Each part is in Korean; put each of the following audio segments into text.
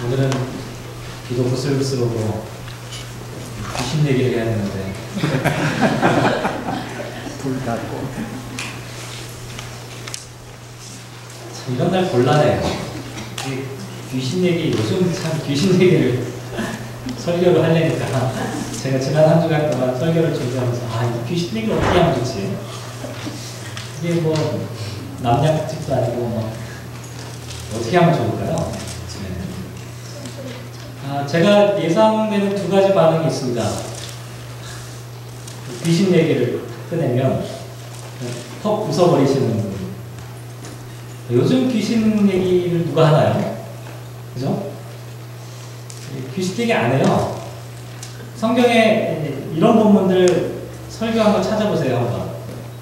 오늘은 비도 부슬부슬 오고 귀신 얘기를 해야 되는데 불 닫고 참 이런 날 곤란해요. 귀신 얘기, 요즘 참 귀신 얘기를 설교를 하려니까 제가 지난 한 주간 동안 설교를 준비하면서 이 귀신 얘기를 어떻게 하면 좋지? 이게 뭐 남양 특집도 아니고 뭐 어떻게 하면 좋을까요? 제가 예상되는 두 가지 반응이 있습니다. 귀신 얘기를 꺼내면 턱 웃어버리시는 분. 요즘 귀신 얘기를 누가 하나요? 그죠? 귀신 얘기 안 해요. 성경에 이런 본문들 설교한 거 찾아보세요. 한번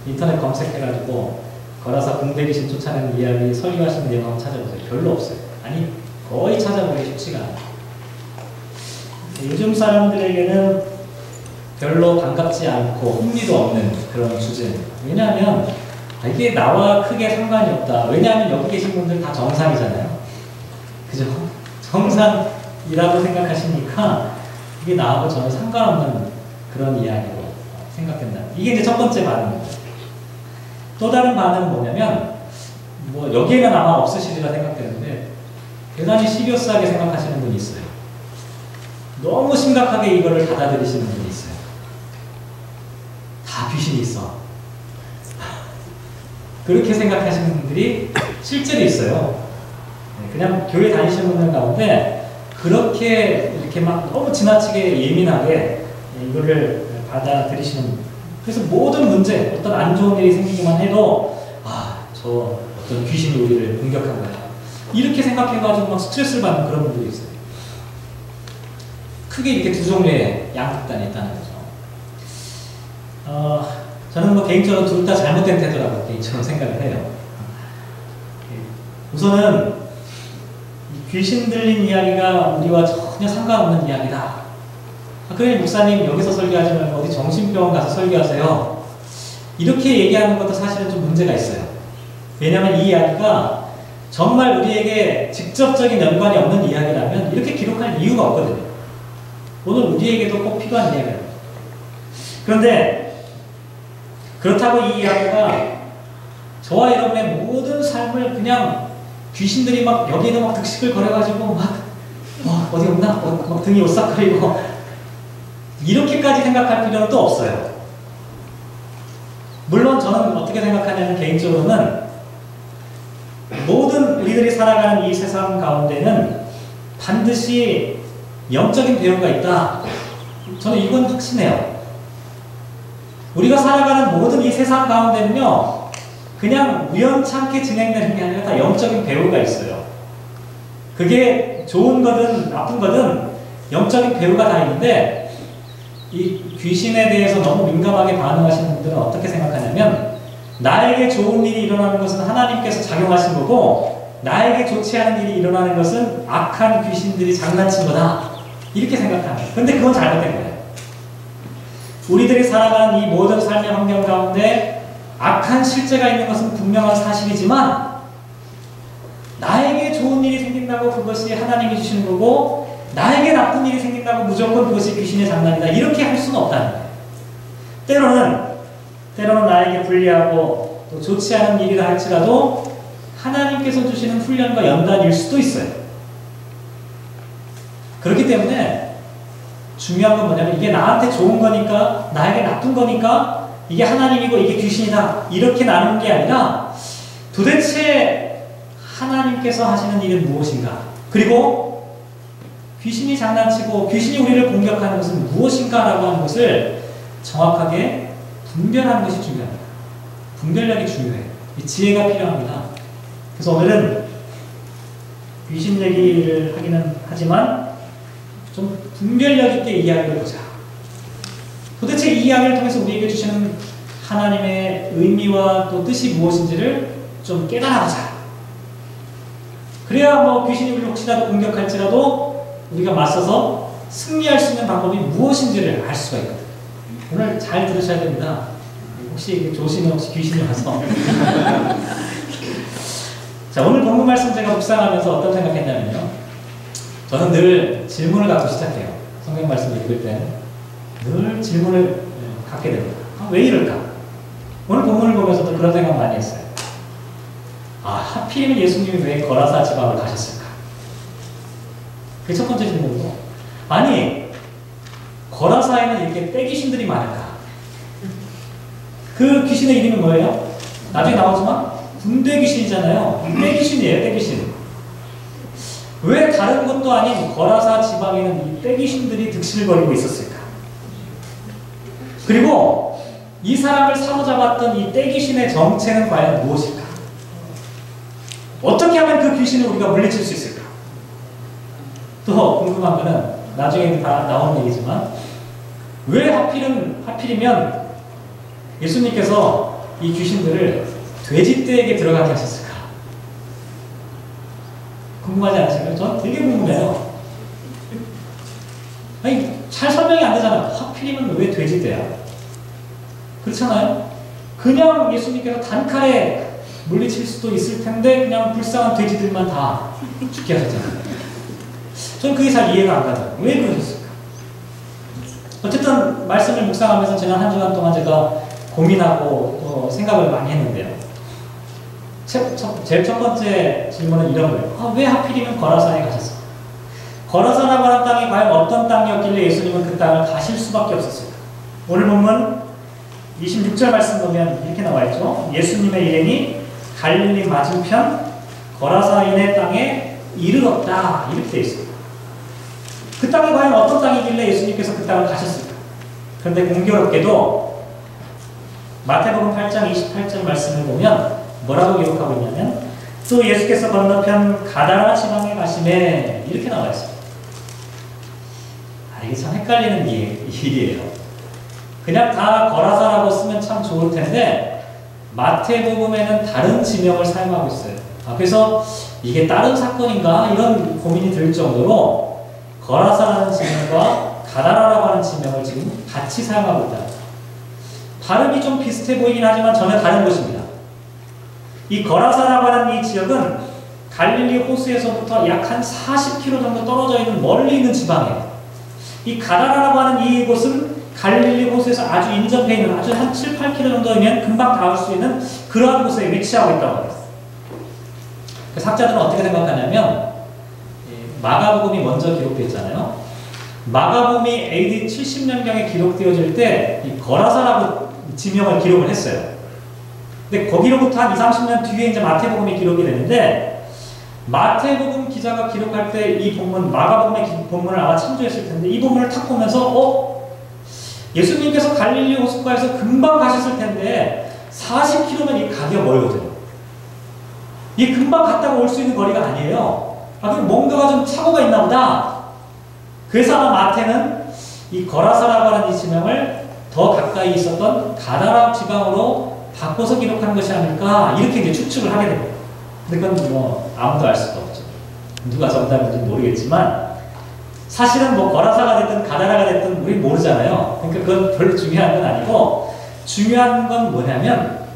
인터넷 검색해가지고 거라사 공대귀신 쫓아내는 이야기 설교하시는 내용 한번 찾아보세요. 별로 없어요. 아니 거의 찾아보기 쉽지가 않아요. 요즘 사람들에게는 별로 반갑지 않고 흥미도 없는 그런 주제. 왜냐하면 이게 나와 크게 상관이 없다. 왜냐하면 여기 계신 분들 다 정상이잖아요. 그죠? 정상이라고 생각하시니까 이게 나하고 전혀 상관없는 그런 이야기로 생각된다. 이게 이제 첫 번째 반응입니다. 또 다른 반응은 뭐냐면 뭐 여기에는 아마 없으시리라 생각되는데 대단히 시리어스하게 생각하시는 분이 있어요. 너무 심각하게 이거를 받아들이시는 분이 있어요. 다 귀신이 있어. 그렇게 생각하시는 분들이 실제로 있어요. 그냥 교회 다니시는 분들 가운데 그렇게 이렇게 막 너무 지나치게 예민하게 이거를 받아들이시는 분. 그래서 모든 문제, 어떤 안 좋은 일이 생기기만 해도 저 어떤 귀신이 우리를 공격한 거야. 이렇게 생각해가지고 막 스트레스를 받는 그런 분들이 있어요. 크게 이렇게 두 종류의 양극단이 있다는 거죠. 저는 뭐 개인적으로 둘 다 잘못된 태도라고 개인적으로 생각을 해요. 우선은 귀신 들린 이야기가 우리와 전혀 상관없는 이야기다. 그래 목사님 여기서 설교하지 말고 어디 정신병원 가서 설교하세요. 이렇게 얘기하는 것도 사실은 좀 문제가 있어요. 왜냐하면 이 이야기가 정말 우리에게 직접적인 연관이 없는 이야기라면 이렇게 기록할 이유가 없거든요. 오늘 우리에게도 꼭 필요한 이야기예요. 그런데 그렇다고 이 이야기가 저와 여러분의 모든 삶을 그냥 귀신들이 막 여기에는 막 득식을 거려가지고 막 어디 없나? 등이 오싹거리고 이렇게까지 생각할 필요는 또 없어요. 물론 저는 어떻게 생각하냐면 개인적으로는 모든 우리들이 살아가는 이 세상 가운데는 반드시 영적인 배우가 있다. 저는 이건 확신해요. 우리가 살아가는 모든 이 세상 가운데는요, 그냥 우연찮게 진행되는 게 아니라 다 영적인 배우가 있어요. 그게 좋은 거든 나쁜 거든 영적인 배우가 다 있는데, 이 귀신에 대해서 너무 민감하게 반응하시는 분들은 어떻게 생각하냐면, 나에게 좋은 일이 일어나는 것은 하나님께서 작용하신 거고, 나에게 좋지 않은 일이 일어나는 것은 악한 귀신들이 장난친 거다. 이렇게 생각하는 거예요. 근데 그건 잘못된 거예요. 우리들이 살아가는 이 모든 삶의 환경 가운데 악한 실제가 있는 것은 분명한 사실이지만 나에게 좋은 일이 생긴다고 그것이 하나님이 주시는 거고 나에게 나쁜 일이 생긴다고 무조건 그것이 귀신의 장난이다. 이렇게 할 수는 없다는 거예요. 때로는 나에게 불리하고 또 좋지 않은 일이라 할지라도 하나님께서 주시는 훈련과 연단일 수도 있어요. 그렇기 때문에 중요한 건 뭐냐면 이게 나한테 좋은 거니까 나에게 나쁜 거니까 이게 하나님이고 이게 귀신이다 이렇게 나누는 게 아니라 도대체 하나님께서 하시는 일은 무엇인가, 그리고 귀신이 장난치고 귀신이 우리를 공격하는 것은 무엇인가 라고 하는 것을 정확하게 분별하는 것이 중요합니다. 분별력이 중요해요. 이 지혜가 필요합니다. 그래서 오늘은 귀신 얘기를 하기는 하지만 좀 분별력 있게 이야기를 보자. 도대체 이 이야기를 통해서 우리에게 주시는 하나님의 의미와 또 뜻이 무엇인지를 좀 깨달아보자. 그래야 뭐 귀신이 우리를 혹시라도 공격할지라도 우리가 맞서서 승리할 수 있는 방법이 무엇인지를 알 수가 있거든요. 오늘 잘 들으셔야 됩니다. 혹시 조심히 혹시 귀신이 와서 자, 오늘 본문 말씀 제가 묵상하면서 어떤 생각했냐면요. 저는 늘 질문을 갖고 시작해요. 성경 말씀을 읽을 때는 늘 질문을 갖게 됩니다. 왜 이럴까? 오늘 본문을 보면서도 그런 생각 많이 했어요. 하필이면 예수님이 왜 거라사 지방을 가셨을까? 그게 첫 번째 질문이고, 아니 거라사에는 이렇게 떼귀신들이 많을까? 그 귀신의 이름이 뭐예요? 나중에 나오지만 군대 귀신이잖아요. 떼귀신이에요, 떼귀신. 왜 다른 것도 아닌 거라사 지방에는 이 떼귀신들이 득실을 벌이고 있었을까? 그리고 이 사람을 사로잡았던 이 떼귀신의 정체는 과연 무엇일까? 어떻게 하면 그 귀신을 우리가 물리칠 수 있을까? 또 궁금한 거는 나중에 다 나오는 얘기지만 왜 하필이면 예수님께서 이 귀신들을 돼지떼에게 들어가게 하셨을까? 궁금하지 않으신가요? 전 되게 궁금해요. 아니 잘 설명이 안 되잖아요. 하필이면 왜 돼지떼야? 그렇잖아요? 그냥 예수님께서 단칼에 물리칠 수도 있을 텐데 그냥 불쌍한 돼지들만 다 죽게 하셨잖아요. 저는 그게 잘 이해가 안 가요. 왜 그러셨을까? 어쨌든 말씀을 묵상하면서 지난 한 주간 동안 제가 고민하고 또 생각을 많이 했는데요. 제일 첫 번째 질문은 이런 거예요. 왜 하필이면 거라사에 가셨을까? 거라사라고 하는 땅이 과연 어떤 땅이었길래 예수님은 그 땅을 가실 수밖에 없었을까? 오늘 본문 26절 말씀 보면 이렇게 나와 있죠. 예수님의 일행이 갈릴리 맞은편 거라사인의 땅에 이르렀다. 이렇게 되어 있습니다. 그 땅이 과연 어떤 땅이길래 예수님께서 그 땅을 가셨을까? 그런데 공교롭게도 마태복음 8장 28절 말씀을 보면 뭐라고 기록하고 있냐면 또 예수께서 건너편 가다라 지방에 가시매 이렇게 나와 있습니다. 이게 참 헷갈리는 일이에요. 그냥 다 거라사라고 쓰면 참 좋을 텐데 마태복음에는 다른 지명을 사용하고 있어요. 그래서 이게 다른 사건인가 이런 고민이 들 정도로 거라사라는 지명과 가다라라고 하는 지명을 지금 같이 사용하고 있다. 발음이 좀 비슷해 보이긴 하지만 전혀 다른 곳입니다. 이 거라사라고 하는 이 지역은 갈릴리 호수에서부터 약 한 40km 정도 떨어져 있는 멀리 있는 지방이에요. 이 가다라라고 하는 이곳은 갈릴리 호수에서 아주 인접해 있는 아주 한 7, 8km 정도이면 금방 닿을 수 있는 그러한 곳에 위치하고 있다고 합니다. 그래서 학자들은 어떻게 생각하냐면 마가복음이 먼저 기록되었잖아요. 마가복음이 AD 70년경에 기록되어질 때 이 거라사라고 지명을 기록을 했어요. 근데 거기로부터 한 20, 30년 뒤에 이제 마태복음이 기록이 되는데 마태복음 기자가 기록할 때 이 본문, 마가복음의 본문을 아마 참조했을 텐데 이 본문을 탁 보면서 예수님께서 갈릴리 호숫가에서 금방 가셨을 텐데 40km면 이 가기가 멀거든요. 이게 금방 갔다가 올 수 있는 거리가 아니에요. 그럼 뭔가가 좀 착오가 있나 보다. 그래서 아마 마태는 이 거라사라고 하는 이 지명을 더 가까이 있었던 가다라 지방으로 바꿔서 기록한 것이 아닐까 이렇게 이제 추측을 하게 됩니다. 근데 그건 뭐 아무도 알 수가 없죠. 누가 정답인지 모르겠지만 사실은 뭐 거라사가 됐든 가다라가 됐든 우리 모르잖아요. 그러니까 그건 별로 중요한 건 아니고 중요한 건 뭐냐면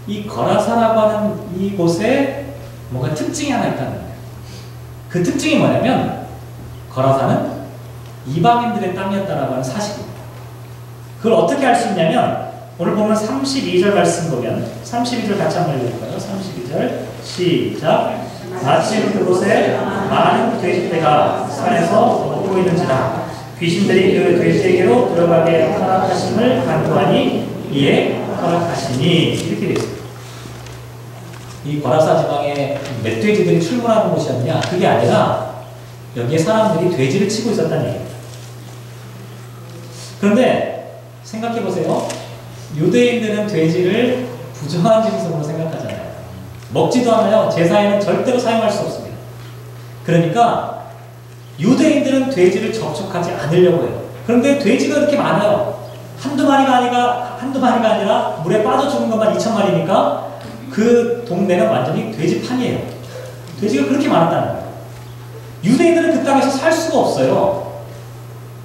이 거라사라고 하는 이곳에 뭔가 특징이 하나 있다는 거예요. 그 특징이 뭐냐면 거라사는 이방인들의 땅이었다라고 하는 사실입니다. 그걸 어떻게 알 수 있냐면 오늘 보면 32절 말씀 보면 32절 같이 한번 읽어볼까요? 32절 시작. 마침 그곳에 많은 돼지떼가 산에서 먹고 있는지라 귀신들이 그 돼지에게로 들어가게 허락하심을 간구하니 이에 허락하시니 이렇게 되어 있습니다. 이 거라사 지방에 멧돼지들이 출몰하는 곳이었냐? 그게 아니라 여기에 사람들이 돼지를 치고 있었다는 얘기입니다. 그런데 생각해 보세요. 유대인들은 돼지를 부정한 짐승으로 생각하잖아요. 먹지도 않아요. 제사에는 절대로 사용할 수 없습니다. 그러니까 유대인들은 돼지를 접촉하지 않으려고 해요. 그런데 돼지가 그렇게 많아요. 한두 마리가 아니라 물에 빠져 죽은 것만 2,000마리니까 그 동네는 완전히 돼지판이에요. 돼지가 그렇게 많았다는 거예요. 유대인들은 그 땅에서 살 수가 없어요.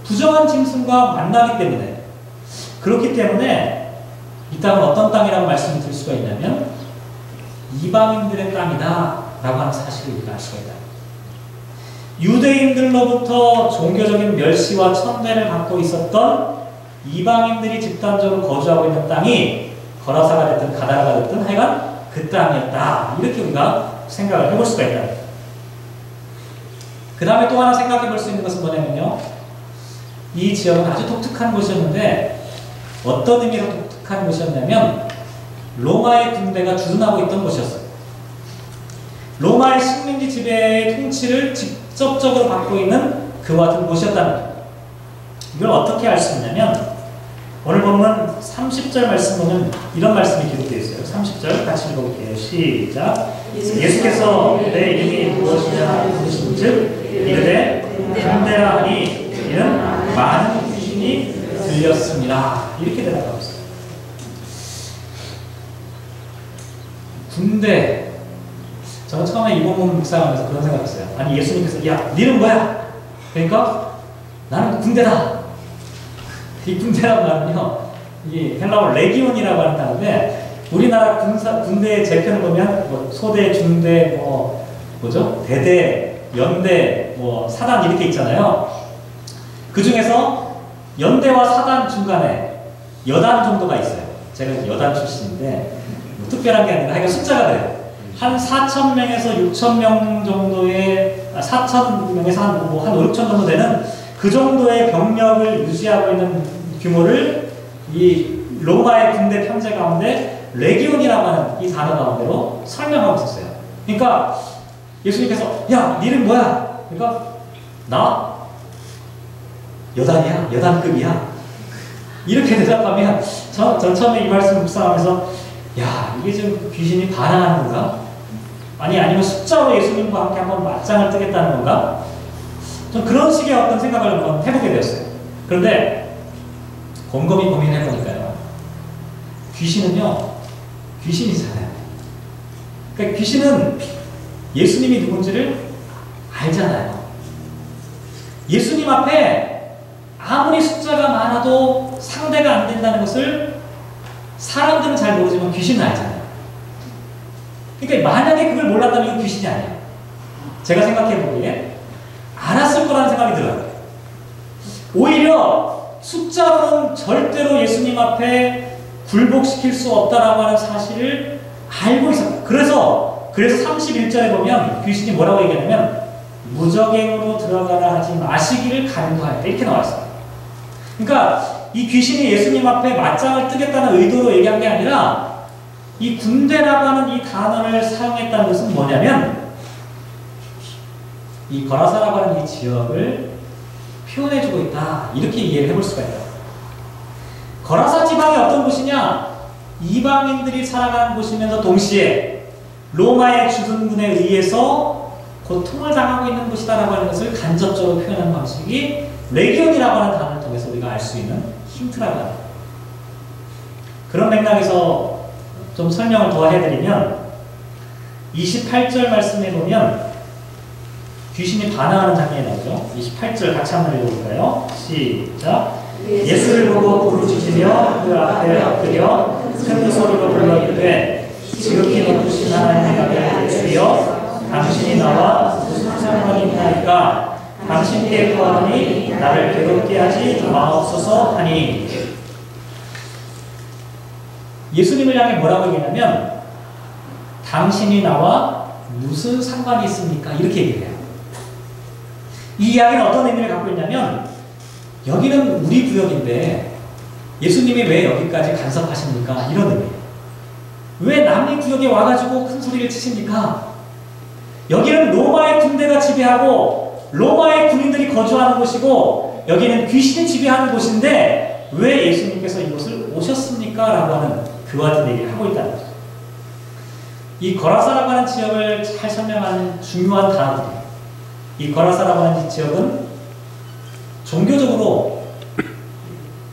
부정한 짐승과 만나기 때문에. 그렇기 때문에 이 땅은 어떤 땅이라고 말씀을 드릴 수가 있냐면 이방인들의 땅이다 라고 하는 사실을 우리가 알 수가 있다. 유대인들로부터 종교적인 멸시와 천대를 받고 있었던 이방인들이 집단적으로 거주하고 있는 땅이 거라사가 됐든 가다라가 됐든 하여간 그 땅이었다. 이렇게 우리가 생각을 해볼 수가 있다. 그 다음에 또 하나 생각해 볼 수 있는 것은 뭐냐면요. 이 지역은 아주 독특한 곳이었는데 어떤 의미로 독특한 곳이었냐면 로마의 군대가 주둔하고 있던 곳이었어요. 로마의 식민지 지배의 통치를 직접적으로 받고 있는 그와 같은 곳이었다는 거예요. 이걸 어떻게 알 수 있냐면 오늘 보면 30절 말씀 보면 이런 말씀이 기록되어 있어요. 30절 같이 읽어볼게요. 시작. 예수께서 내 이름이 무엇이냐 물으신즉 이르되 군대라 하니 이는 많은 귀신이 들렸습니다. 이렇게 대답하고 있어요. 군대. 저는 처음에 이 본문 묵상하면서 그런 생각했어요. 아니 예수님께서 야 니는 뭐야? 그러니까 나는 군대다. 이 군대라는 말은요, 이 헬라어 레기온이라고 하는 단어인데, 우리나라 군대의 재편을 보면, 뭐, 소대, 중대, 뭐죠? 대대, 연대, 사단 이렇게 있잖아요. 그 중에서 연대와 사단 중간에 여단 정도가 있어요. 제가 여단 출신인데, 뭐 특별한 게 아니라, 하여간 숫자가 그래요. 한 4,000명에서 6,000명 정도의, 4,000명에서 한 5, 6,000 정도 되는 그 정도의 병력을 유지하고 있는 규모를 이 로마의 군대 편제 가운데 레기온이라고 하는 이 단어 가운데로 설명하고 있었어요. 그러니까 예수님께서 야, 니는 뭐야? 그러니까 나 여단이야, 여단급이야. 이렇게 대답하면 전 처음에 이 말씀 묵상하면서 야, 이게 좀 귀신이 반항하는 건가? 아니면 숫자로 예수님과 함께 한번 맞짱을 뜨겠다는 건가? 좀 그런 식의 어떤 생각을 한번 해보게 되었어요. 그런데 곰곰이 고민해보니까요. 귀신은요. 귀신이잖아요. 그러니까 귀신은 예수님이 누군지를 알잖아요. 예수님 앞에 아무리 숫자가 많아도 상대가 안 된다는 것을 사람들은 잘 모르지만 귀신은 알잖아요. 그러니까 만약에 그걸 몰랐다면 이건 귀신이 아니에요. 제가 생각해보기에 알았을 거라는 생각이 들어요. 오히려 숫자로는 절대로 예수님 앞에 굴복시킬 수 없다라고 하는 사실을 알고 있었다. 그래서 31절에 보면 귀신이 뭐라고 얘기하냐면 무적행으로 들어가라 하지 마시기를 간구하였다. 이렇게 나왔어요. 그러니까 이 귀신이 예수님 앞에 맞짱을 뜨겠다는 의도로 얘기한 게 아니라 이 군대라고 하는 이 단어를 사용했다는 것은 뭐냐면 이 거라사라고 하는 이 지역을 표현해주고 있다. 이렇게 이해를 해볼 수가 있다. 거라사 지방이 어떤 곳이냐? 이방인들이 살아가는 곳이면서 동시에 로마의 주둔군에 의해서 고통을 당하고 있는 곳이다라고 하는 것을 간접적으로 표현하는 방식이 레기온이라고 하는 단어를 통해서 우리가 알 수 있는 힌트라고 합니다. 그런 맥락에서 좀 설명을 더 해드리면 28절 말씀에 보면 귀신이 반항하는 장면이 나오죠. 28절 같이 한번 읽어볼까요? 시작. 예수를 보고 부르짖으며 그 앞에 엎드려 큰 소리로 불러 이르되 지극히 높으신 하나님의 아들 예수여 당신이 나와 무슨 상관이 있나이까 당신께 구하노니 나를 괴롭게 하지 마옵소서 하니. 예수님을 향해 뭐라고 얘기하냐면 당신이 나와 무슨 상관이 있습니까? 이렇게 얘기해요. 이 이야기는 어떤 의미를 갖고 있냐면 여기는 우리 구역인데 예수님이 왜 여기까지 간섭하십니까? 이런 의미예요. 왜 남의 구역에 와가지고 큰 소리를 치십니까? 여기는 로마의 군대가 지배하고 로마의 군인들이 거주하는 곳이고 여기는 귀신이 지배하는 곳인데 왜 예수님께서 이곳을 오셨습니까? 라고 하는 그와 같은 얘기를 하고 있다는 거죠. 이 거라사라고 하는 지역을 잘 설명하는 중요한 단어들이에요. 이 거라사라고 하는 지역은 종교적으로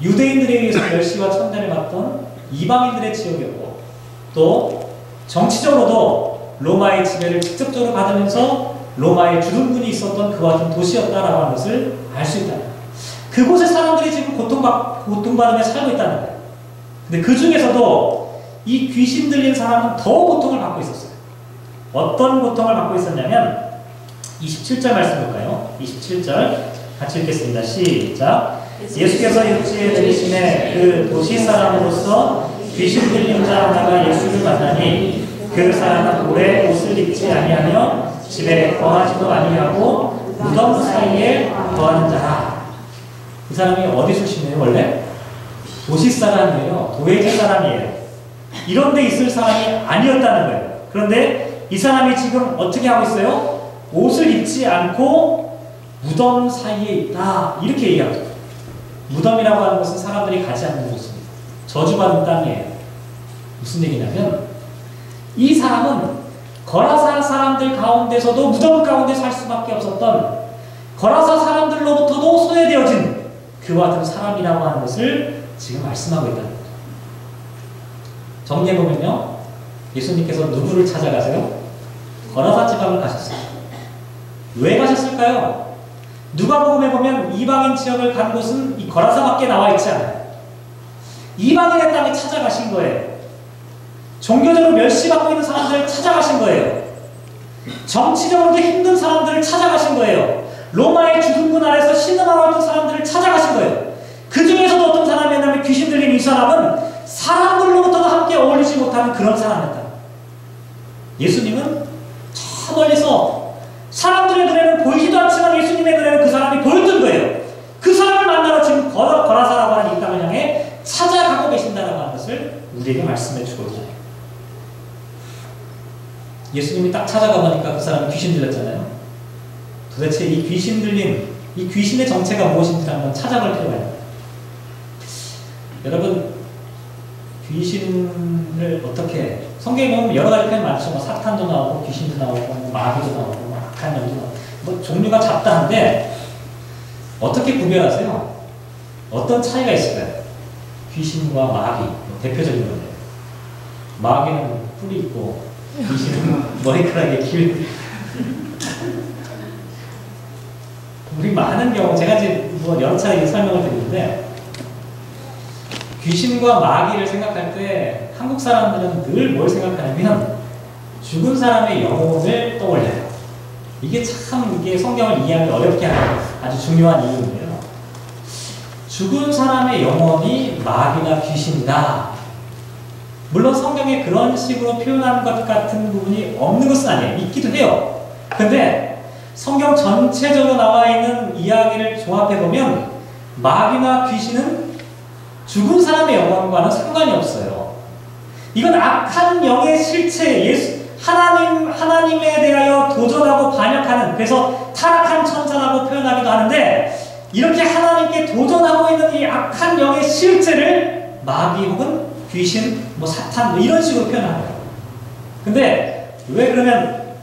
유대인들에 의해서 멸시와 천대를 받던 이방인들의 지역이었고 또 정치적으로도 로마의 지배를 직접적으로 받으면서 로마의 주둔군이 있었던 그와 같은 도시였다라고 하는 것을 알 수 있다는 거예요. 그곳의 사람들이 지금 고통받으며 살고 있다는 거예요. 근데 그 중에서도 이 귀신 들린 사람은 더 고통을 받고 있었어요. 어떤 고통을 받고 있었냐면 27절 말씀 볼까요? 27절 같이 읽겠습니다. 시작. 예수께서 육지에 내리심에 그 도시 사람으로서 귀신 들린 자 하나가 예수를 만나니 그 사람은 오래 옷을 입지 아니하며 집에 거하지도 아니하고 무덤 사이에 거하는 자라. 이 사람이 어디 출신이에요? 원래? 도시 사람이에요. 도회지 사람이에요. 이런 데 있을 사람이 아니었다는 거예요. 그런데 이 사람이 지금 어떻게 하고 있어요? 옷을 입지 않고 무덤 사이에 있다. 이렇게 얘기하죠. 무덤이라고 하는 것은 사람들이 가지 않는 곳입니다. 저주받은 땅이에요. 무슨 얘기냐면 이 사람은 거라사 사람들 가운데서도 무덤 가운데 살 수밖에 없었던 거라사 사람들로부터도 소외되어진 그와 같은 사람이라고 하는 것을 지금 말씀하고 있다는 거죠. 정리해보면요. 예수님께서 누구를 찾아가세요? 거라사 지방을 가셨어요. 왜 가셨을까요? 누가복음에 보면 이방인 지역을 간 곳은 이 거라사밖에 나와 있지 않아요. 이방인의 땅에 찾아가신 거예요. 종교적으로 멸시받고 있는 사람들을 찾아가신 거예요. 정치적으로 힘든 사람들을 찾아가신 거예요. 로마의 주둔군 아래서 신음하고 있던 사람들을 찾아가신 거예요. 그 중에서도 어떤 사람이었냐면 귀신 들린 이 사람은 사람들로부터도 함께 어울리지 못하는 그런 사람이었다. 예수님은 저 멀리서 사람들의 눈에는 보이지도 않지만 예수님의 눈에는 그 사람이 보였던 거예요. 그 사람을 만나러 지금 거라사라고 하는 이 땅을 향해 찾아가고 계신다는 것을 우리에게 말씀해 주고 있잖아요. 예수님이 딱 찾아가 보니까 그 사람이 귀신 들렸잖아요. 도대체 이 귀신 들린 이 귀신의 정체가 무엇인지 한번 찾아볼 필요가 있습니다. 여러분, 귀신을 어떻게 성경에 보면 여러 가지 표현 많죠. 뭐 사탄도 나오고 귀신도 나오고 뭐 마귀도 나오고 뭐 악한 영도 나오고 뭐 종류가 잡다한데 어떻게 구별하세요? 어떤 차이가 있을까요? 귀신과 마귀 대표적인 건데요. 마귀는 뿔이 있고 귀신은 머리카락이 길. 우리 많은 경우 제가 이제 뭐 여러 차례 설명을 드리는데 귀신과 마귀를 생각할 때 한국 사람들은 늘 뭘 생각하냐면 죽은 사람의 영혼을 떠올려요. 이게 참 이게 성경을 이해하기 어렵게 하는 아주 중요한 이유인데요. 죽은 사람의 영혼이 마귀나 귀신이다. 물론 성경에 그런 식으로 표현한 것 같은 부분이 없는 것은 아니에요. 있기도 해요. 근데 성경 전체적으로 나와 있는 이야기를 종합해보면 마귀나 귀신은 죽은 사람의 영혼과는 상관이 없어요. 이건 악한 영의 실체, 하나님에 대하여 도전하고 반역하는, 그래서 타락한 천사라고 표현하기도 하는데, 이렇게 하나님께 도전하고 있는 이 악한 영의 실체를 마귀 혹은 귀신, 뭐 사탄, 뭐 이런 식으로 표현하는 거예요. 근데 왜 그러면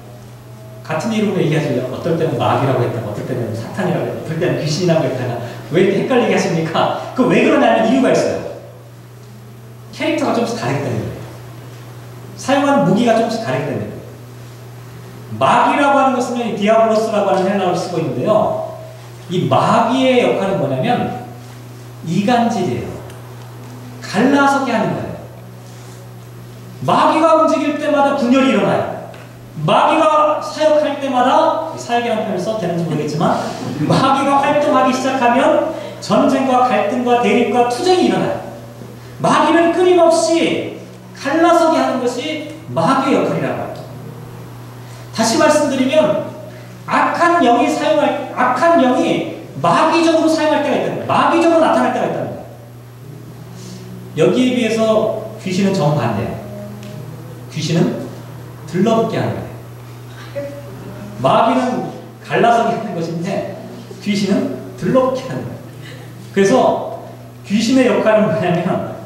같은 이름으로 얘기하시면 어떨 때는 마귀라고 했다가 어떨 때는 사탄이라고 했다가 어떨 때는 귀신이라고 했다가 왜 이렇게 헷갈리게 하십니까? 그 왜 그러냐면 이유가 있어요. 캐릭터가 조금씩 다르기 때문에. 사용하는 무기가 조금씩 다르기 때문에. 마귀라고 하는 것은 디아블로스라고 하는 헬라어를 쓰고 있는데요. 이 마귀의 역할은 뭐냐면 이간질이에요. 갈라서게 하는 거예요. 마귀가 움직일 때마다 분열이 일어나요. 마귀가 사역할 때마다, 사역이라는 표현을 써도 되는지 모르겠지만 마귀가 활동하기 시작하면 전쟁과 갈등과 대립과 투쟁이 일어나요. 마귀는 끊임없이 갈라서게 하는 것이 마귀의 역할이라고 합니다. 다시 말씀드리면 악한 영이 마귀적으로 사용할 때가 있다는 거예요. 마귀적으로 나타날 때가 있다는 거예요. 여기에 비해서 귀신은 정반대예요. 귀신은 들러붙게 하는 거예요. 마귀는 갈라서게 하는 것인데 귀신은 들러붙게 하는 거예요. 그래서 귀신의 역할은 뭐냐면,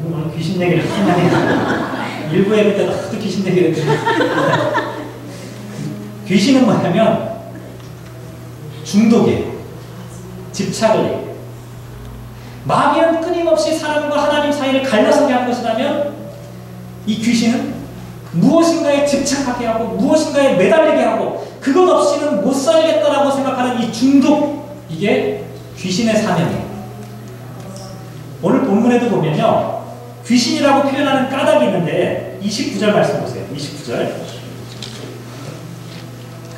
오늘 귀신 얘기를 많이 해요. 일부 예배 때도 하도 귀신 얘기를 했더니 귀신은 뭐냐면 중독이에요. 집착을 해요. 마귀는 끊임없이 사람과 하나님 사이를 갈라서게 할 것이라면 이 귀신은 무엇인가에 집착하게 하고 무엇인가에 매달리게 하고 그것 없이는 못 살겠다라고 생각하는 이 중독, 이게 귀신의 사명이에요. 오늘 본문에도 보면요, 귀신이라고 표현하는 까닭이 있는데 29절 말씀 보세요. 29절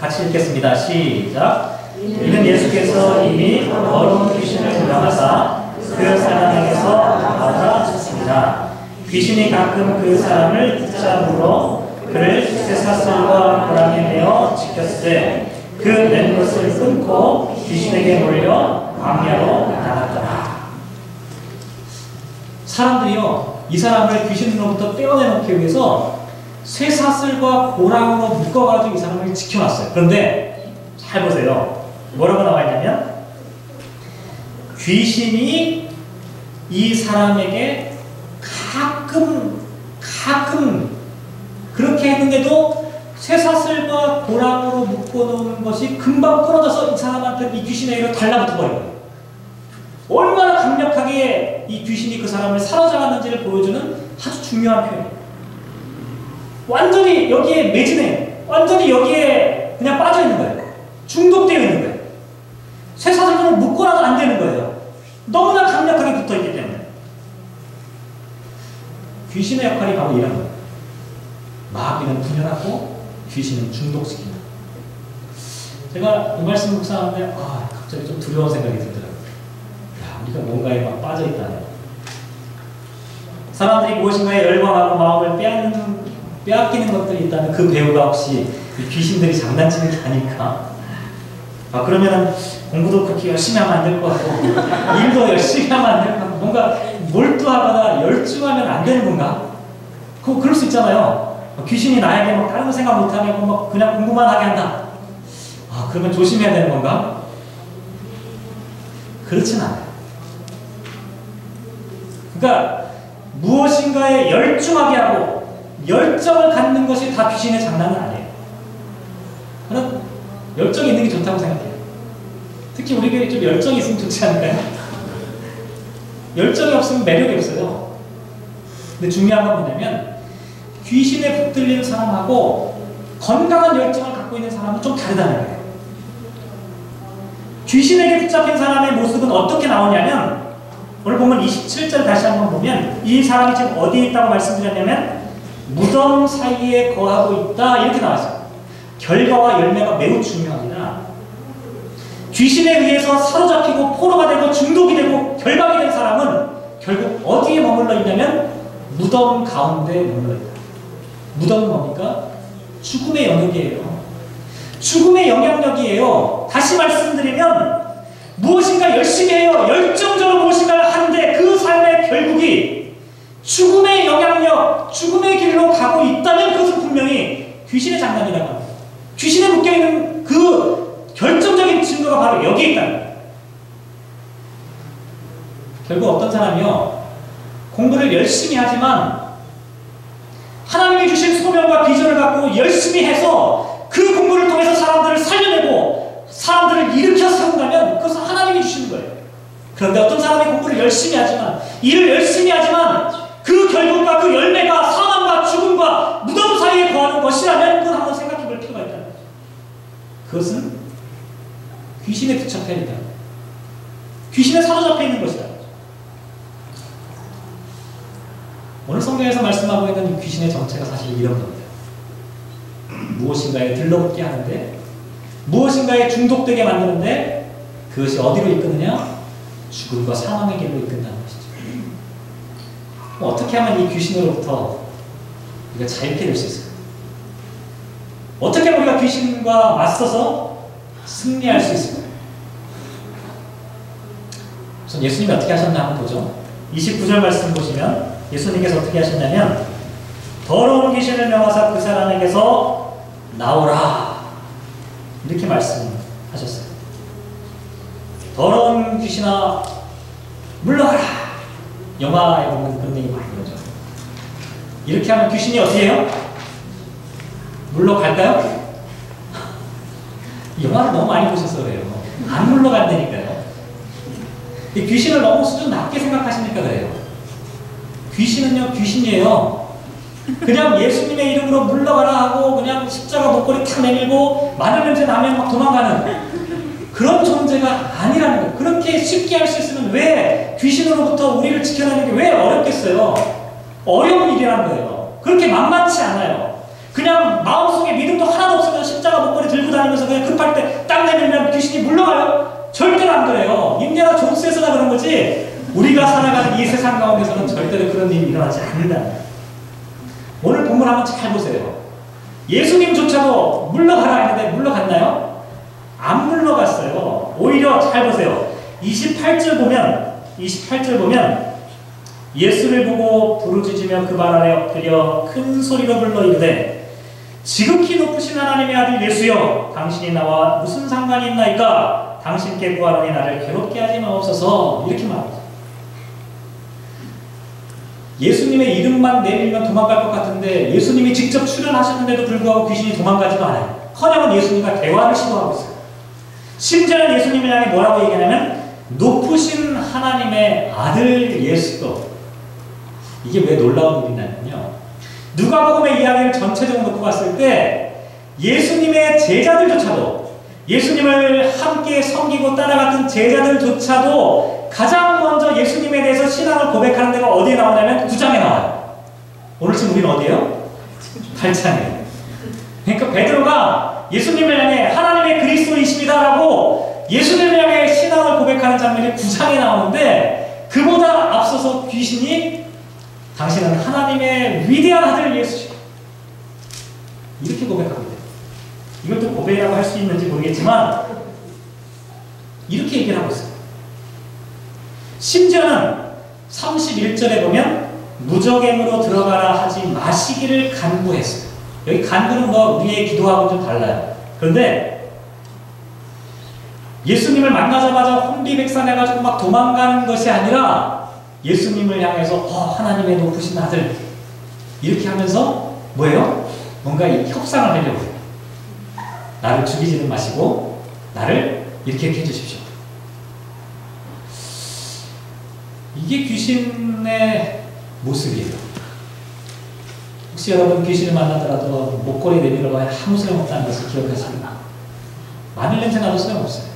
같이 읽겠습니다. 시작. 이는 예수께서 이미 더러운 귀신을 들어가사 그 사람에게서 나오라 하셨습니다. 귀신이 가끔 그 사람을 붙잡으러 그를 쇠사슬과 고랑에 매어 지켰을 그 맨 것을 끊고 귀신에게 몰려 광야로 나갔더라. 사람들이요, 이 사람을 귀신으로부터 떼어내놓기 위해서 쇠사슬과 고랑으로 묶어가지고 이 사람을 지켜놨어요. 그런데 잘 보세요. 뭐라고 나와 있냐면 귀신이 이 사람에게 가끔 그렇게 했는데도 쇠사슬과 고랑으로 묶어놓은 것이 금방 끊어져서 이 사람한테 이 귀신의 일로 달라붙어 버린 거예요. 얼마나 강력하게 이 귀신이 그 사람을 사로잡았는지를 보여주는 아주 중요한 표현이에요. 완전히 여기에 매진해, 완전히 여기에 그냥 빠져 있는 거예요. 중독되어 있는 거예요. 쇠사슬로 묶어놔도 안 되는 거예요. 너무나 강력하게 붙어 있기 때문에. 귀신의 역할이 바로 이런 거예요. 마귀는 분열하고 귀신은 중독시킨다. 제가 이 말씀 묵상하는데 갑자기 좀 두려운 생각이 들더라고요. 야, 우리가 뭔가에 막 빠져있다네. 사람들이 무엇인가에 열광하고 마음을 빼앗기는 것들이 있다면 그 배우가 혹시 귀신들이 장난치는 게 아닐까? 그러면은 공부도 그렇게 열심히 하면 안 될 것 같고 일도 열심히 하면 안 될 것 같고 뭔가 몰두하거나 열중하면 안 되는 건가? 그럴 수 있잖아요. 귀신이 나에게 막 다른 거 생각 못하게 하고 막 그냥 공부만 하게 한다. 그러면 조심해야 되는 건가? 그렇진 않아요. 그러니까 무엇인가에 열중하게 하고 열정을 갖는 것이 다 귀신의 장난은 아니에요. 저는 열정이 있는 게 좋다고 생각해요. 특히 우리 교회에 좀 열정이 있으면 좋지 않을까요? 열정이 없으면 매력이 없어요. 근데 중요한 건 뭐냐면 귀신에 붙들리는 사람하고 건강한 열정을 갖고 있는 사람은 좀 다르다는 거예요. 귀신에게 붙잡힌 사람의 모습은 어떻게 나오냐면 오늘 보면 27절 다시 한번 보면 이 사람이 지금 어디에 있다고 말씀드렸냐면 무덤 사이에 거하고 있다 이렇게 나왔어요. 결과와 열매가 매우 중요합니다. 귀신에 의해서 사로잡히고 포로가 되고 중독이 되고 결박이 된 사람은 결국 어디에 머물러 있냐면 무덤 가운데 머물러 있다. 무덤은 뭡니까? 죽음의 영역이에요. 죽음의 영향력이에요. 다시 말씀드리면 무엇인가 열심히 해요. 열정적으로 무엇인가를 하는데 그 삶의 결국이 죽음의 영향력, 죽음의 길로 가고 있다면 그것은 분명히 귀신의 장난이라고 합니다. 귀신에 묶여있는 그 결정적인 증거가 바로 여기에 있다는 거예요. 결국 어떤 사람이요, 공부를 열심히 하지만 하나님이 주신 소명과 비전을 갖고 열심히 해서 그 공부를 통해서 사람들을 살려내고 사람들을 일으켜 세운다면 그것은 하나님이 주시는 거예요. 그런데 어떤 사람이 공부를 열심히 하지만 일을 열심히 하지만 그 결국과 그 열매가 사망과 죽음과 무덤 사이에 거하는 것이라면 그건 한번 생각해 볼 필요가 있다는 거죠. 그것은 귀신에 붙잡혀 있다. 귀신에 사로잡혀 있는 것이다. 오늘 성경에서 말씀하고 있는 귀신의 정체가 사실 이런 겁니다. 무엇인가에 들러붙게 하는데 무엇인가에 중독되게 만드는데 그것이 어디로 이끄느냐? 죽음과 사망의 길로 이끈다는 것이죠. 어떻게 하면 이 귀신으로부터 우리가 자유케 될 수 있을까? 어떻게 하면 우리가 귀신과 맞서서 승리할 수 있을까? 우선 예수님이 어떻게 하셨나 한번 보죠. 29절 말씀 보시면 예수님께서 어떻게 하셨냐면 더러운 귀신을 명하사 그 사람에게서 나오라 이렇게 말씀하셨어요. 더러운 귀신아 물러가라. 영화에 보면 그런 얘기 많이 그러죠. 이렇게 하면 귀신이 어떻게 해요? 물러갈까요? 영화를 너무 많이 보셔서 그래요. 안 물러간다니까요. 귀신을 너무 수준 낮게 생각하시니까 그래요. 귀신은요, 귀신이에요. 그냥 예수님의 이름으로 물러가라 하고 그냥 십자가 목걸이 탁 내밀고 마늘 냄새 나면 막 도망가는 그런 존재가 아니라는 거예요. 그렇게 쉽게 할 수 있으면 왜 귀신으로부터 우리를 지켜내는 게 왜 어렵겠어요? 어려운 일이라는 거예요. 그렇게 만만치 않아요. 그냥 마음속에 믿음도 하나도 없으면 십자가 목걸이 들고 다니면서 그냥 급할 때 딱 내밀면 귀신이 물러가요? 절대로 안 그래요. 인디아나 존스에서나 그런 거지 우리가 살아가는 이 세상 가운데서는 절대로 그런 일이 일어나지 않는다. 오늘 본문 한번 잘 보세요. 예수님조차도 물러가라 했는데 물러갔나요? 안 물러갔어요. 오히려 잘 보세요. 28절 보면 예수를 보고 부르짖으며 그 발 아래 엎드려 큰 소리로 불러 이르되 지극히 높으신 하나님의 아들 예수여 당신이 나와 무슨 상관이 있나이까 당신께 구하노니 나를 괴롭게 하지 마옵소서. 이렇게 말합니다. 예수님의 이름만 내밀면 도망갈 것 같은데 예수님이 직접 출연하셨는데도 불구하고 귀신이 도망가지도 않아요. 커녕 예수님과 대화를 시도하고 있어요. 심지어는 예수님을 향해 뭐라고 얘기하냐면 높으신 하나님의 아들 예수도. 이게 왜 놀라운 일이냐면요, 누가복음의 이야기를 전체적으로 놓고 봤을 때 예수님의 제자들조차도, 예수님을 함께 섬기고 따라갔던 제자들조차도 가장 먼저 예수님에 대해서 신앙을 고백하는 데가 어디에 나오냐면 9장에 나와요. 오늘 지금 우리는 어디에요? 8장이에요. 그러니까 베드로가 예수님을 향해 하나님의 그리스도이십니다라고 예수님을 향해 신앙을 고백하는 장면이 9장에 나오는데, 그보다 앞서서 귀신이 당신은 하나님의 위대한 아들 예수시오, 이렇게 고백합니다. 이걸 또 고백이라고 할 수 있는지 모르겠지만 이렇게 얘기를 하고 있어요. 심지어는 31절에 보면 무적행으로 들어가라 하지 마시기를 간구했어요. 여기 간구는 뭐 우리의 기도하고 좀 달라요. 그런데 예수님을 만나자마자 혼비백산해가지고 막 도망가는 것이 아니라 예수님을 향해서 하나님의 높으신 아들, 이렇게 하면서 뭐예요? 뭔가 이 협상을 하려고 해요. 나를 죽이지는 마시고 나를 이렇게 해주십시오. 이게 귀신의 모습이에요. 혹시 여러분 귀신을 만나더라도 목걸이 내밀어 봐야 아무 소용없다는 것을 기억하십니다. 마늘 냄새 나도 소용없어요.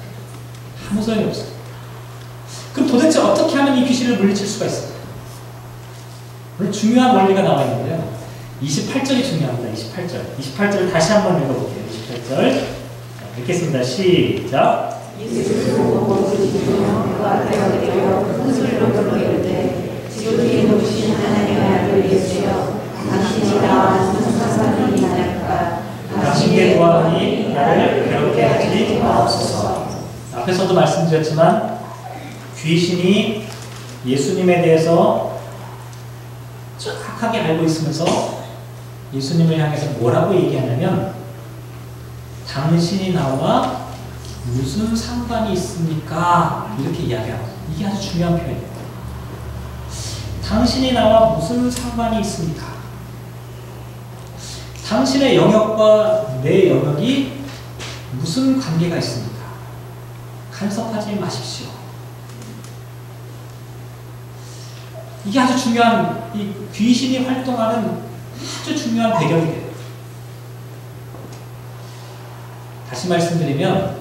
아무 소용이 없어요. 그럼 도대체 어떻게 하면 이 귀신을 물리칠 수가 있을까요? 오늘 중요한 원리가 나와 있는데요. 28절이 중요합니다. 28절을 다시 한번 읽어볼게요. 28절 읽겠습니다. 시작. 예수를 보고 부르짖으며 그 앞에 엎드려 큰 소리로 불러 이르되 지극히 높으신 하나님의 아들 예수여 당신이 나와 무슨 상관이 있나이까 당신께 구하노니 나를 괴롭게 하지 마옵소서. 앞에서도 말씀드렸지만 귀신이 예수님에 대해서 정확하게 알고 있으면서 예수님을 향해서 뭐라고 얘기하냐면 당신이 나와 무슨 상관이 있습니까? 이렇게 이야기하고, 이게 아주 중요한 표현이에요. 당신이 나와 무슨 상관이 있습니까? 당신의 영역과 내 영역이 무슨 관계가 있습니까? 간섭하지 마십시오. 이게 아주 중요한, 이 귀신이 활동하는 아주 중요한 배경이 돼요. 다시 말씀드리면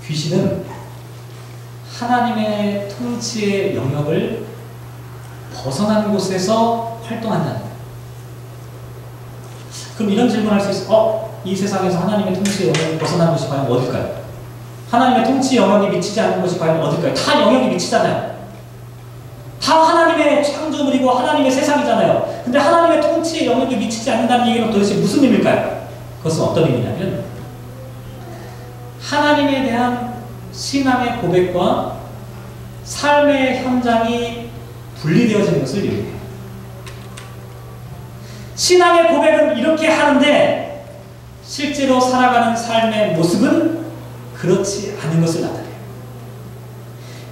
귀신은 하나님의 통치의 영역을 벗어난 곳에서 활동한다는 거예요. 그럼 이런 질문을 할 수 있어요. 이 세상에서 하나님의 통치의 영역이 벗어난 곳이 과연 어딜까요? 하나님의 통치 영역이 미치지 않는 곳이 과연 어딜까요? 다 영역이 미치잖아요. 다 하나님의 창조물이고 하나님의 세상이잖아요. 근데 하나님의 통치의 영역이 미치지 않는다는 얘기는 도대체 무슨 의미일까요? 그것은 어떤 의미냐면 하나님에 대한 신앙의 고백과 삶의 현장이 분리되어지는 것을 의미해요. 신앙의 고백은 이렇게 하는데 실제로 살아가는 삶의 모습은 그렇지 않은 것을 나타내요.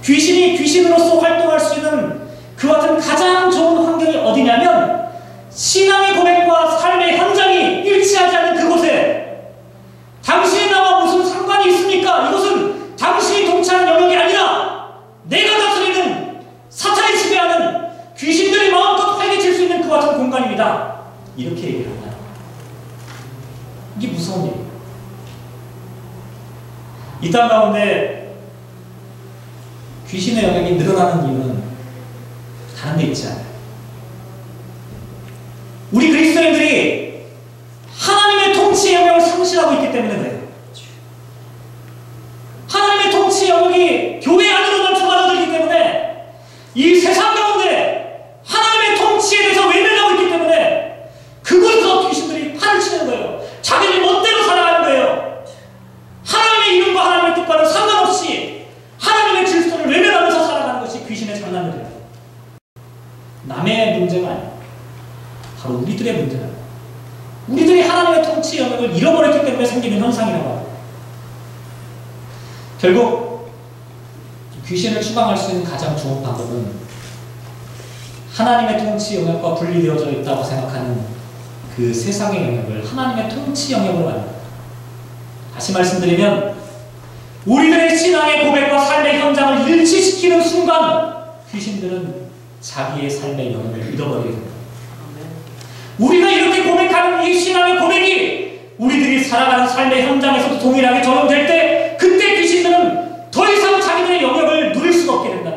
귀신이 귀신으로서 활동할 수 있는 그와 같은 가장 좋은 환경이 어디냐면 신앙의 고백과 삶의 현장이 일치하지 않는 그곳에 당신이 나와 무슨 상관이 있습니까? 이것은 당신이 통치하는 영역이 아니라 내가 다스리는 사탄이 지배하는 귀신들이 마음껏 활개칠 수 있는 그와 같은 공간입니다. 이렇게 얘기를 합니다. 이게 무서운 일이에요. 이 땅 가운데 귀신의 영역이 늘어나는 이유는 다른 데 있지 않아요. 우리 그리스도인들이 하나님의 통치의 영역을 통치하고 있기 때문에 그래요. 하나님의 통치 영역이 교회 안으로 넘쳐나들기 때문에 이 세상 가운데 하나님의 통치에 대해서 외면하고 있기 때문에 그곳에서 귀신들이 팔을 치는 거예요. 자기들 멋대로 살아가는 거예요. 하나님의 이름과 하나님의 뜻과는 상관없이 하나님의 질서를 외면하면서 살아가는 것이 귀신의 장난들이에요. 남의 문제가 아니에요. 바로 우리들의 문제다. 우리들이 하나님의 통치 영역을 잃어버렸기 때문에 생기는 현상이라고 합니다. 결국 귀신을 추방할 수 있는 가장 좋은 방법은 하나님의 통치 영역과 분리되어져 있다고 생각하는 그 세상의 영역을 하나님의 통치 영역으로 만듭니다. 다시 말씀드리면 우리들의 신앙의 고백과 삶의 현장을 일치시키는 순간 귀신들은 자기의 삶의 영역을 잃어버리게 됩니다. 우리가 이렇게 고백하는 이 신앙의 고백이 우리들이 살아가는 삶의 현장에서도 동일하게 적용될 때 그때 귀신들은 더 이상 자기들의 영역을 누릴 수가 없게 된다.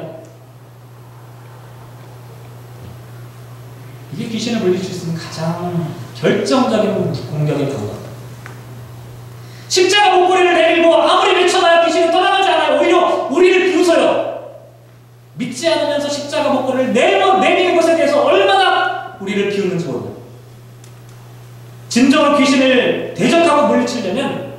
이게 귀신을 물리칠 수 있는 가장 결정적인 공격의 방법. 십자가 목걸이를 내밀고 아무리 외쳐봐야 귀신은 떠나가지 않아요. 오히려 우리를 비웃어요. 믿지 않으면서 십자가 목걸이를 내미는 것에 대해서 얼마나 우리를 비웃는지 모릅니다. 진정으로 귀신을 대적하고 물리치려면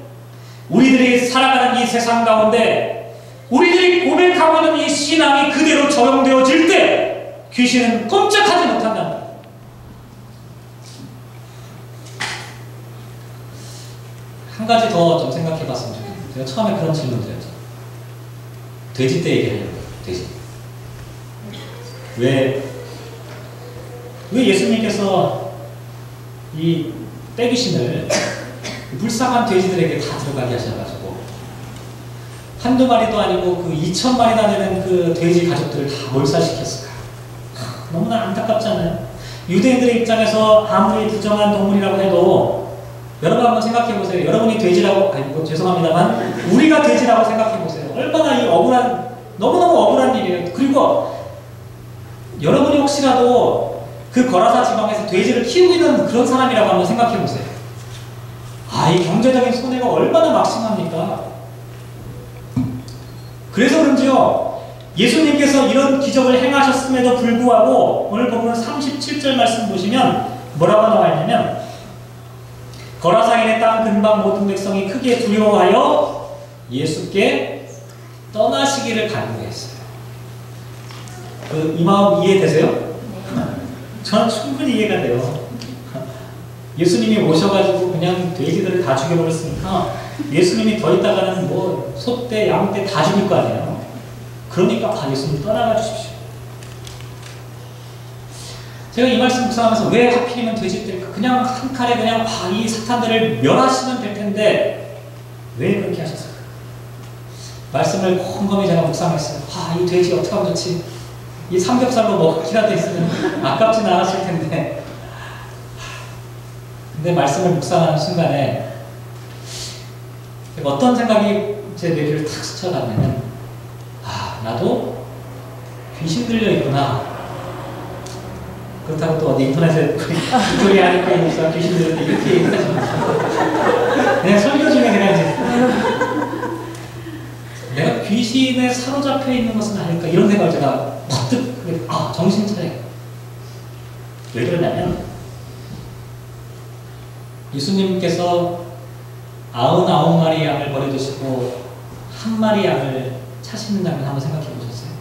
우리들이 살아가는 이 세상 가운데 우리들이 고백하고 있는 이 신앙이 그대로 적용되어질 때 귀신은 꼼짝하지 못한다. 한 가지 더 좀 생각해 봤으면 좋겠어요. 제가 처음에 그런 질문 드렸죠. 돼지 떼 얘기하려고. 돼지. 왜 예수님께서 이 떼귀신을 불쌍한 돼지들에게 다 들어가게 하셔가지고 한두 마리도 아니고 그 2,000마리나 되는 그 돼지 가족들을 다 몰살시켰을까? 너무나 안타깝잖아요. 유대인들의 입장에서 아무리 부정한 동물이라고 해도 여러분 한번 생각해보세요. 여러분이 돼지라고, 죄송합니다만 우리가 돼지라고 생각해보세요. 얼마나 이 억울한, 너무너무 억울한 일이에요. 그리고 여러분이 혹시라도 그 거라사 지방에서 돼지를 키우고 있는 그런 사람이라고 한번 생각해보세요. 이 경제적인 손해가 얼마나 막심합니까? 그래서 그런지요, 예수님께서 이런 기적을 행하셨음에도 불구하고 오늘 본문 37절 말씀 보시면 뭐라고 나와 있냐면 거라사인의 땅 근방 모든 백성이 크게 두려워하여 예수께 떠나시기를 간구했어요. 이 마음 이해되세요? 저는 충분히 이해가 돼요. 예수님이 오셔가지고 그냥 돼지들을 다 죽여버렸으니까 예수님이 더 있다가는 뭐 소떼, 양떼 다 죽일 거 아니에요. 그러니까 예수님 떠나가 주십시오. 제가 이 말씀 묵상하면서 왜 하필이면 돼지들일까? 그냥 한 칼에 그냥 이 사탄들을 멸하시면 될 텐데 왜 그렇게 하셨을까? 말씀을 곰곰이 제가 묵상했어요. 이 돼지 어떻게 하면 좋지? 이 삼겹살로 먹기라도 했으면 아깝진 않았을 텐데. 근데 말씀을 묵상하는 순간에 어떤 생각이 제 뇌리를 탁 스쳐가냐면 나도 귀신 들려 있구나. 그렇다고 또 어디 인터넷에 빅토리아 아니까 목사 귀신 들려 이렇게 얘기하지 마세요. 그냥 설교 중에 그냥 이제 내가 귀신에 사로잡혀 있는 것은 아닐까 이런 생각을 제가 퍼뜩 정신 차려. 왜 그러냐면 예수님께서 99마리 양을 버려두시고 한 마리 양을 찾으시는 장면 한번 생각해 보셨어요?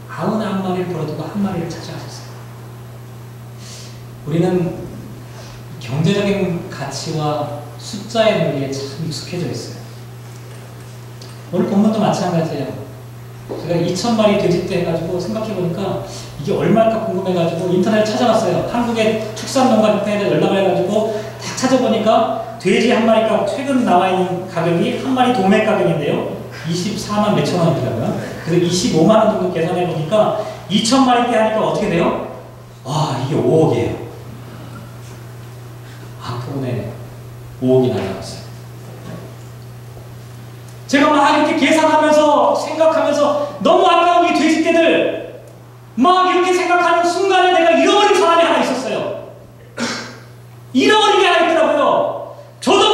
99마리를 버려두고 한 마리를 찾아가셨어요. 우리는 경제적인 가치와 숫자의 논리에 참 익숙해져 있어요. 오늘 본문도 마찬가지예요. 제가 2,000마리 돼지떼 해가지고 생각해보니까 이게 얼마일까 궁금해가지고 인터넷 찾아봤어요. 한국의 축산농가협회에 연락을 해가지고 딱 찾아보니까 돼지 한 마리가 최근 나와 있는 가격이 한 마리 도매 가격인데요. 24만 몇천 원이더라고요. 그래서 25만 원 정도 계산해보니까 2,000마리 떼 하니까 어떻게 돼요? 이게 5억이에요. 한꺼번에 5억이 날라갔어요. 제가 막 이렇게 계산하면서 생각하면서 너무 아까운 이 돼지떼들 막 이렇게 생각하는 순간에 내가 잃어버린 사람이 하나 있었어요. 잃어버린 게 하나 있더라고요. 저도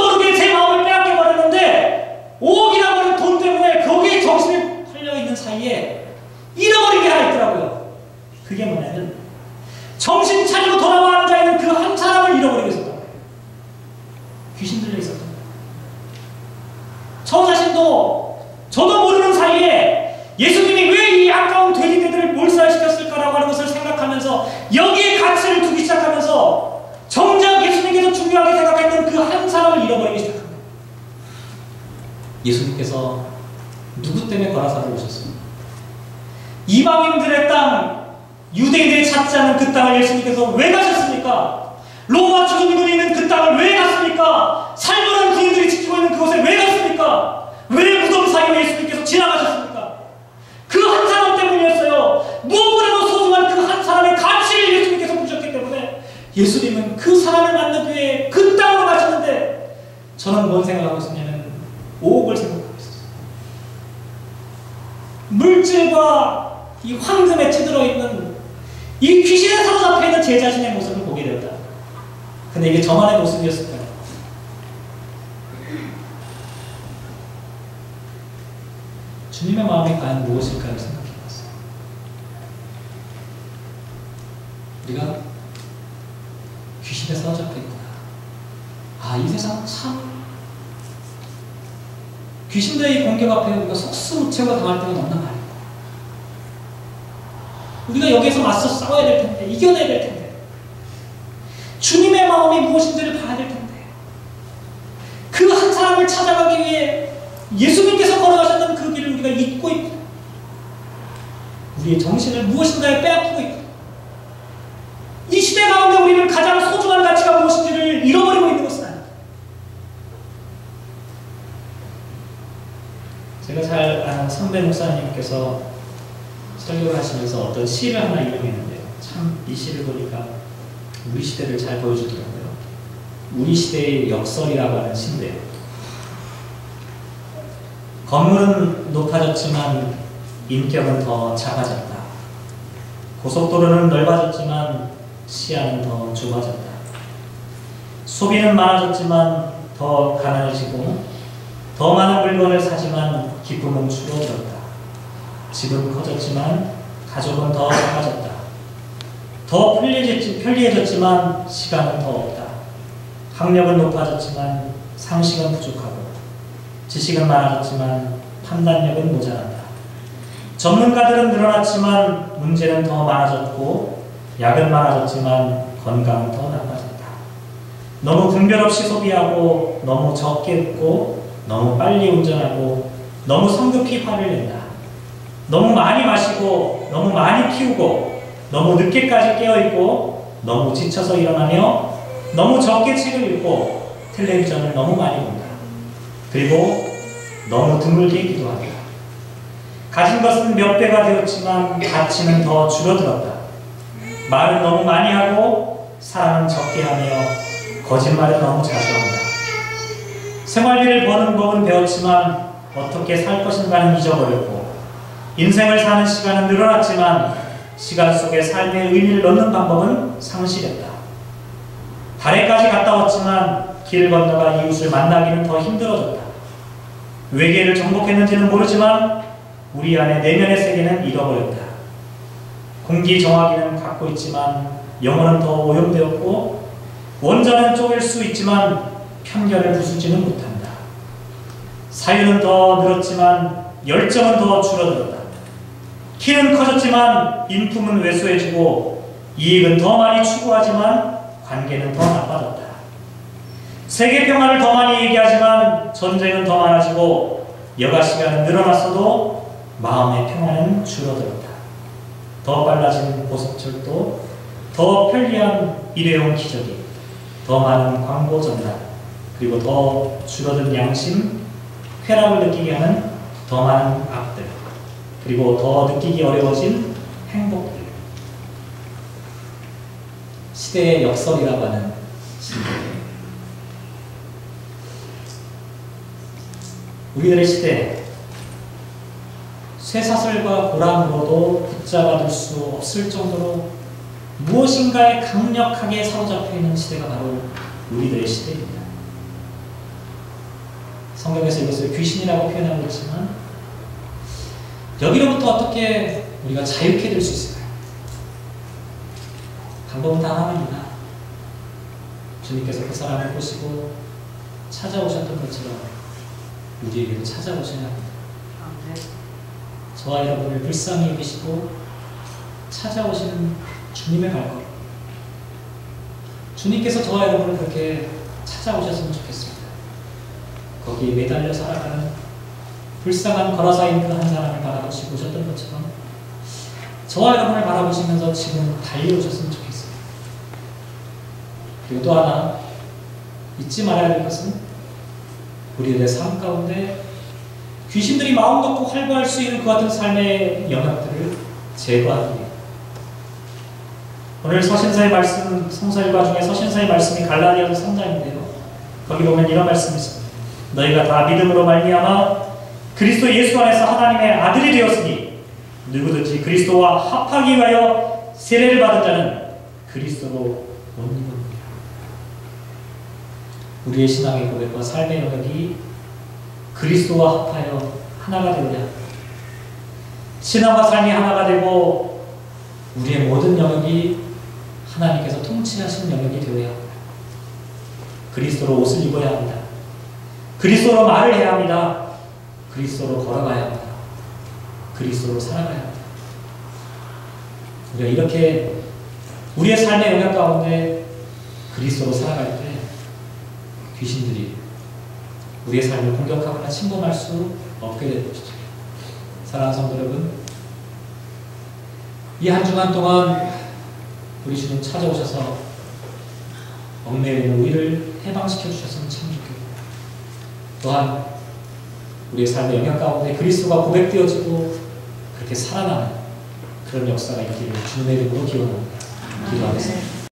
저도 모르는 사이에 예수님이 왜 이 아까운 돼지떼들을 몰살시켰을까라고 하는 것을 생각하면서 여기에 가치를 두기 시작하면서 정작 예수님께서 중요하게 생각했던 그 한 사람을 잃어버리기 시작합니다. 예수님께서 누구 때문에 거라사를 오셨습니까? 이방인들의 땅, 유대인들이 찾지 않은 그 땅을 예수님께서 왜 가셨습니까? 로마 주둔군이 있는 그 땅을 왜 갔습니까? 살벌한 군인들이 지키고 있는 그곳에 왜 갔습니까? 왜 무덤 사이로 예수님께서 지나가셨습니까? 그 한 사람 때문이었어요. 무엇보다도 소중한 그 한 사람의 가치를 예수님께서 보셨기 때문에 예수님은 그 사람을 만나기 위해 그 땅으로 가셨는데 저는 뭔 생각하고 있었냐면 오옥을 생각하고 있었어요. 물질과 이 황금에 찌들어 있는 이 귀신에 사로잡혀 있는 제 자신의 모습을 보게 되었다. 근데 이게 저만의 모습이었을까요? 주님의 마음이 과연 무엇일까요? 생각해봤어요. 우리가 귀신에 사로잡혀 있구나. 아, 이 세상 참 귀신들의 공격 앞에 우리가 속수무책으로 당할 때가 너무나 많아요. 우리가 여기에서 맞서 싸워야 될 텐데, 이겨내야 될 텐데, 주님의 마음이 무엇인지를 봐야 될 텐데, 그 한 사람을 찾아가기 위해 예수님께서 걸어가셨던 그 길을 우리가 잊고 있고, 우리의 정신을 무엇인가에 빼앗기고 있고, 이 시대 가운데 우리는 가장 소중한 가치가 무엇인지를 잃어버리고 있는 것은 아닙니다. 제가 잘 아는 선배 목사님께서 설교를 하시면서 어떤 시를 하나 인용했는데요. 참 이 시를 보니까 우리 시대를 잘 보여주더라고요. 우리 시대의 역설이라고 하는 시인데요. 건물은 높아졌지만 인격은 더 작아졌다. 고속도로는 넓어졌지만 시야는 더 좁아졌다. 소비는 많아졌지만 더 가난해지고 더 많은 물건을 사지만 기쁨은 줄어들었다. 집은 커졌지만 가족은 더 작아졌다. 더 편리해졌지만 시간은 더 없다. 학력은 높아졌지만 상식은 부족하고 지식은 많아졌지만 판단력은 모자란다. 전문가들은 늘어났지만 문제는 더 많아졌고 약은 많아졌지만 건강은 더 나빠졌다. 너무 분별 없이 소비하고 너무 적게 웃고 너무 빨리 운전하고 너무 성급히 화를 낸다. 너무 많이 마시고 너무 많이 피우고 너무 늦게까지 깨어있고 너무 지쳐서 일어나며 너무 적게 책을 읽고 텔레비전을 너무 많이 본다. 그리고 너무 드물게 기도한다. 가진 것은 몇 배가 되었지만 가치는 더 줄어들었다. 말은 너무 많이 하고 사랑은 적게 하며 거짓말은 너무 자주 한다. 생활비를 버는 법은 배웠지만 어떻게 살 것인가는 잊어버렸고 인생을 사는 시간은 늘어났지만 시간 속에 삶의 의미를 넣는 방법은 상실했다. 달에까지 갔다 왔지만 길을 건너가 이웃을 만나기는 더 힘들어졌다. 외계를 정복했는지는 모르지만 우리 안에 내면의 세계는 잃어버렸다. 공기 정화기는 갖고 있지만 영혼은 더 오염되었고 원자는 쪼갤 수 있지만 편견을 부수지는 못한다. 사유는 더 늘었지만 열정은 더 줄어들었다. 키는 커졌지만 인품은 왜소해지고 이익은 더 많이 추구하지만 관계는 더 나빠졌다. 세계 평화를 더 많이 얘기하지만 전쟁은 더 많아지고 여가 시간은 늘어났어도 마음의 평화는 줄어들었다. 더 빨라진 고속철도, 더 편리한 일회용 기저귀, 더 많은 광고 전달, 그리고 더 줄어든 양심, 쾌락을 느끼게 하는 더 많은 악들, 그리고 더 느끼기 어려워진 행복들. 시대의 역설이라고 하는 시인데요. 우리들의 시대, 쇠사슬과 고랑으로도 붙잡아둘 수 없을 정도로 무엇인가에 강력하게 사로잡혀 있는 시대가 바로 우리들의 시대입니다. 성경에서 이것을 귀신이라고 표현하고 있지만 여기로부터 어떻게 우리가 자유케 될 수 있을까요? 방법은 단 하나입니다. 주님께서 그 사람을 보시고 찾아오셨던 것처럼 우리에게도 찾아오셔야 합니다. 저와 여러분을 불쌍히 여기시고 찾아오시는 주님의 발걸음. 주님께서 저와 여러분을 그렇게 찾아오셨으면 좋겠습니다. 거기에 매달려 살아가는 불쌍한 걸어서 있는 그 한 사람을 바라보시고 오셨던 것처럼 저와 여러분을 바라보시면서 지금 달려오셨으면 좋겠습니다. 그리고 또 하나 잊지 말아야 할 것은 우리들의 삶 가운데 귀신들이 마음 놓고 활보할 수 있는 그 같은 삶의 영역들을 제거하기 위해 오늘 서신서의 말씀, 성서일과 중에 서신서의 말씀이 갈라디아서 3장인데요. 거기 보면 이런 말씀이 있습니다. 너희가 다 믿음으로 말미암아 그리스도 예수 안에서 하나님의 아들이 되었으니 누구든지 그리스도와 합하기 위하여 세례를 받은 자는 그리스도로 못 입었느니라. 우리의 신앙의 고백과 삶의 영역이 그리스도와 합하여 하나가 되어야 합니다. 신앙과 삶이 하나가 되고 우리의 모든 영역이 하나님께서 통치하신 영역이 되어야 합니다. 그리스도로 옷을 입어야 합니다. 그리스도로 말을 해야 합니다. 그리스도로 걸어가야 합니다. 그리스도로 살아가야 합니다. 우리가 이렇게 우리의 삶의 영역 가운데 그리스도로 살아갈 때 귀신들이 우리의 삶을 공격하거나 침범할 수 없게 될 것이죠. 사랑하는 성도 여러분, 이 한 주간 동안 우리 주님 찾아오셔서 얽매여 있는 우리를 해방시켜 주셨으면 참 좋겠고, 또한 우리의 삶의 영역 가운데 그리스도가 고백되어지고 그렇게 살아나는 그런 역사가 있기를 주님의 이름으로 기원합니다. 기도하겠습니다.